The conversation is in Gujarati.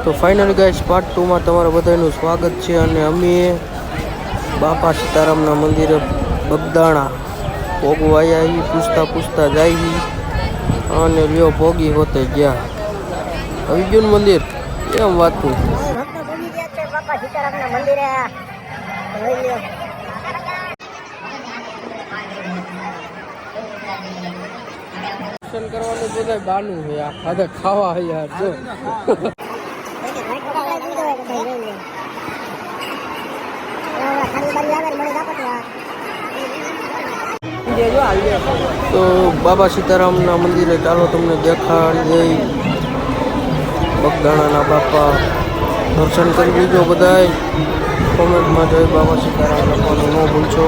તો ફાઇનલી ગાઈસ પાર્ટ 2 માં તમારા બધાનું સ્વાગત છે અને અમે બાપા સીતારામના મંદિરે બગદાણા ભોગવાયા ઈ પૂછતા જાય અને લ્યો ભોગી હોતે ગયા આવી ગયું મંદિર એમ વાતું બાપા સીતારામના મંદિરે દર્શન કરવાનું બધા બાનું છે આ ખાધા ખાવા યાર જો તો બાબા સીતારામના મંદિરે ચાલો તમને દેખાડી દઈ બગદાણાના બાપા દર્શન કરી લીજો બધાય કોમેન્ટમાં જય બાબા સીતારામ લખવાનું ન ભૂલશો।